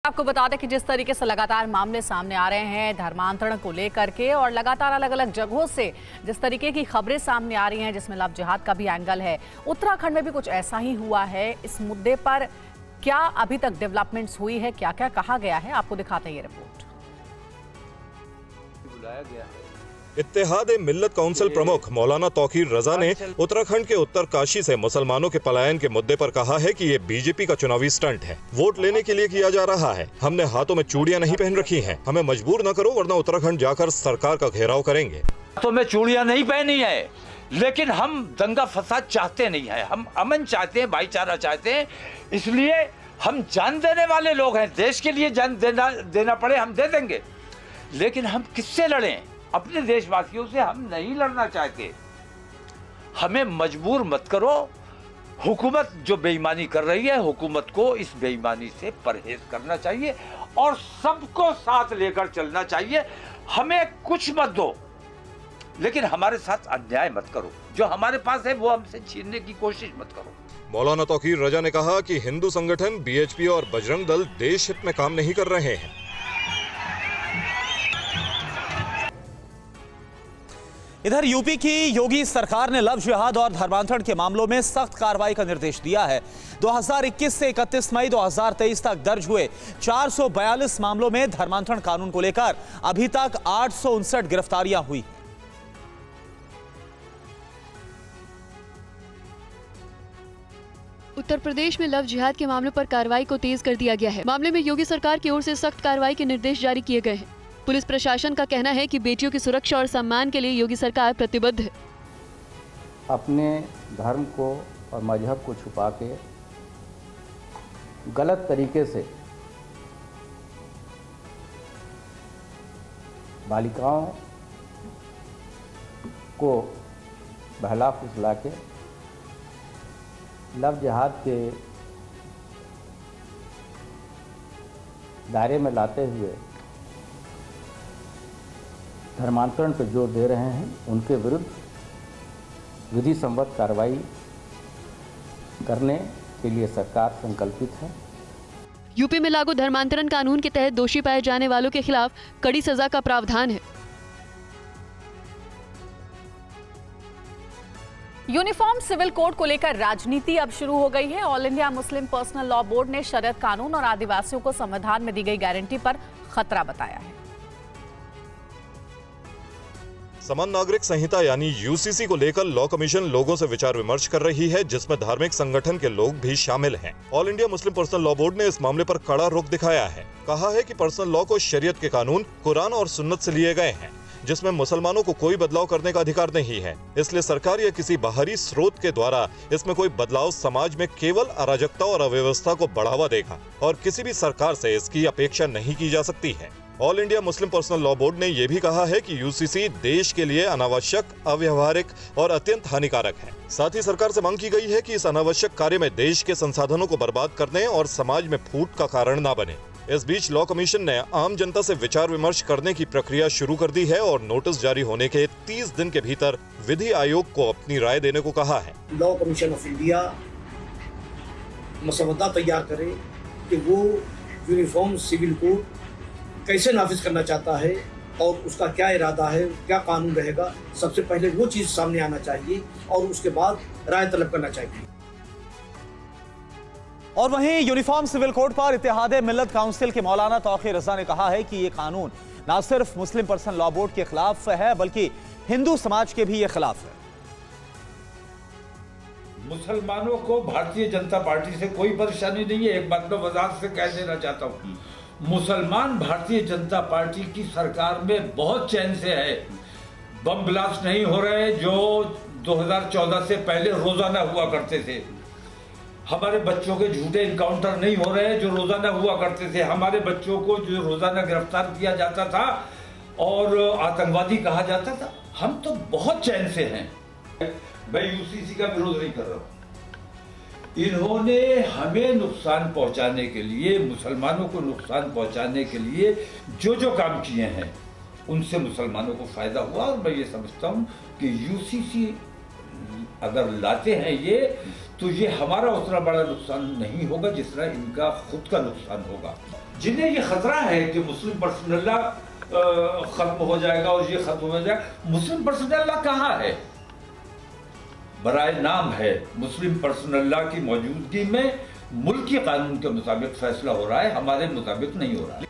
आपको बता दें कि जिस तरीके से लगातार मामले सामने आ रहे हैं धर्मांतरण को लेकर के और लगातार अलग अलग जगहों से जिस तरीके की खबरें सामने आ रही हैं जिसमें लव जिहाद का भी एंगल है, उत्तराखंड में भी कुछ ऐसा ही हुआ है। इस मुद्दे पर क्या अभी तक डेवलपमेंट्स हुई है, क्या क्या कहा गया है, आपको दिखाते हैं ये रिपोर्ट। बुलाया गया है। इत्तेहाद मिल्लत काउंसिल प्रमुख मौलाना तौकीर रजा ने उत्तराखंड के उत्तर काशी से मुसलमानों के पलायन के मुद्दे पर कहा है कि ये बीजेपी का चुनावी स्टंट है, वोट लेने के लिए किया जा रहा है। हमने हाथों में चूड़ियां नहीं पहन रखी हैं, हमें मजबूर न करो वरना उत्तराखंड जाकर सरकार का घेराव करेंगे। हाथों में चूड़ियां नहीं पहनी है, लेकिन हम दंगा फसाद चाहते नहीं है, हम अमन चाहते हैं, भाईचारा चाहते हैं। इसलिए हम जान देने वाले लोग हैं, देश के लिए जान देना पड़े हम दे देंगे, लेकिन हम किससे लड़ें? अपने देशवासियों से हम नहीं लड़ना चाहते। हमें मजबूर मत करो। हुकूमत जो बेईमानी कर रही है, हुकूमत को इस बेईमानी से परहेज करना चाहिए और सबको साथ लेकर चलना चाहिए। हमें कुछ मत दो, लेकिन हमारे साथ अन्याय मत करो। जो हमारे पास है वो हमसे छीनने की कोशिश मत करो। मौलाना तौकीर रजा ने कहा कि हिंदू संगठन बीएचपी और बजरंग दल देश हित में काम नहीं कर रहे हैं। इधर यूपी की योगी सरकार ने लव जिहाद और धर्मांतरण के मामलों में सख्त कार्रवाई का निर्देश दिया है। 2021 से 31 मई 2023 तक दर्ज हुए 442 मामलों में धर्मांतरण कानून को लेकर अभी तक 859 गिरफ्तारियां हुई। उत्तर प्रदेश में लव जिहाद के मामलों पर कार्रवाई को तेज कर दिया गया है। मामले में योगी सरकार की ओर से सख्त कार्रवाई के निर्देश जारी किए गए हैं। पुलिस प्रशासन का कहना है कि बेटियों की सुरक्षा और सम्मान के लिए योगी सरकार प्रतिबद्ध है। अपने धर्म को और मजहब को छुपा के गलत तरीके से बालिकाओं को बहला फुसला के लव जिहाद के दायरे में लाते हुए धर्मांतरण पर जोर दे रहे हैं, उनके विरुद्ध विधि सम्मत कार्रवाई करने के लिए सरकार संकल्पित है। यूपी में लागू धर्मांतरण कानून के तहत दोषी पाए जाने वालों के खिलाफ कड़ी सजा का प्रावधान है। यूनिफॉर्म सिविल कोड को लेकर राजनीति अब शुरू हो गई है। All India Muslim personal law board ने शरीयत कानून और आदिवासियों को संविधान में दी गई गारंटी पर खतरा बताया है। समान नागरिक संहिता यानी यूसीसी को लेकर लॉ कमीशन लोगों से विचार विमर्श कर रही है, जिसमें धार्मिक संगठन के लोग भी शामिल हैं। All India Muslim personal law board ने इस मामले पर कड़ा रुख दिखाया है। कहा है कि पर्सनल लॉ को शरीयत के कानून कुरान और सुन्नत से लिए गए हैं, जिसमें मुसलमानों को कोई बदलाव करने का अधिकार नहीं है। इसलिए सरकार या किसी बाहरी स्रोत के द्वारा इसमें कोई बदलाव समाज में केवल अराजकता और अव्यवस्था को बढ़ावा देगा और किसी भी सरकार से इसकी अपेक्षा नहीं की जा सकती है। All India Muslim personal law board ने यह भी कहा है कि यूसीसी देश के लिए अनावश्यक, अव्यवहारिक और अत्यंत हानिकारक है। साथ ही सरकार से मांग की गई है कि इस अनावश्यक कार्य में देश के संसाधनों को बर्बाद करने और समाज में फूट का कारण न बने। इस बीच लॉ कमीशन ने आम जनता से विचार विमर्श करने की प्रक्रिया शुरू कर दी है और नोटिस जारी होने के 30 दिन के भीतर विधि आयोग को अपनी राय देने को कहा है। लॉ कमीशन ऑफ इंडिया मसवदा तैयार करे कि वो यूनिफॉर्म सिविल कोड कैसे नाफिज करना चाहता है और उसका क्या इरादा है, क्या कानून रहेगा। सबसे पहले वो चीज सामने आना चाहिए और उसके बाद राय तलब करना चाहिए। और वहीं यूनिफॉर्म सिविल कोड पर इत्तेहाद मिल्लत काउंसिल के मौलाना तौकीर रजा ने कहा है कि ये कानून न सिर्फ मुस्लिम पर्सनल लॉ बोर्ड के खिलाफ है, बल्कि हिंदू समाज के भी ये खिलाफ है। मुसलमानों को भारतीय जनता पार्टी से कोई परेशानी नहीं है। एक बात मैं वजाहत से कह देना चाहता हूँ, मुसलमान भारतीय जनता पार्टी की सरकार में बहुत चैन से है। बम ब्लास्ट नहीं हो रहे जो 2014 से पहले रोजाना हुआ करते थे। हमारे बच्चों के झूठे इनकाउंटर नहीं हो रहे जो रोजाना हुआ करते थे। हमारे बच्चों को जो रोजाना गिरफ्तार किया जाता था और आतंकवादी कहा जाता था। हम तो बहुत चैन से हैं। मैं यूसीसी का विरोध नहीं कर रहा हूँ। इन्होंने हमें नुकसान पहुंचाने के लिए, मुसलमानों को नुकसान पहुंचाने के लिए जो जो काम किए हैं, उनसे मुसलमानों को फायदा हुआ। और मैं ये समझता हूं कि यूसीसी अगर लाते हैं ये, तो ये हमारा उतना बड़ा नुकसान नहीं होगा जितना इनका खुद का नुकसान होगा। जिन्हें ये खतरा है कि मुस्लिम पर्सनल लॉ खत्म हो जाएगा और ये खत्म हो जाएगा, मुस्लिम पर्सनल लॉ कहाँ है? बराए नाम है, मुस्लिम पर्सनल लॉ की मौजूदगी में मुल्की कानून के मुताबिक फैसला हो रहा है, हमारे मुताबिक नहीं हो रहा है।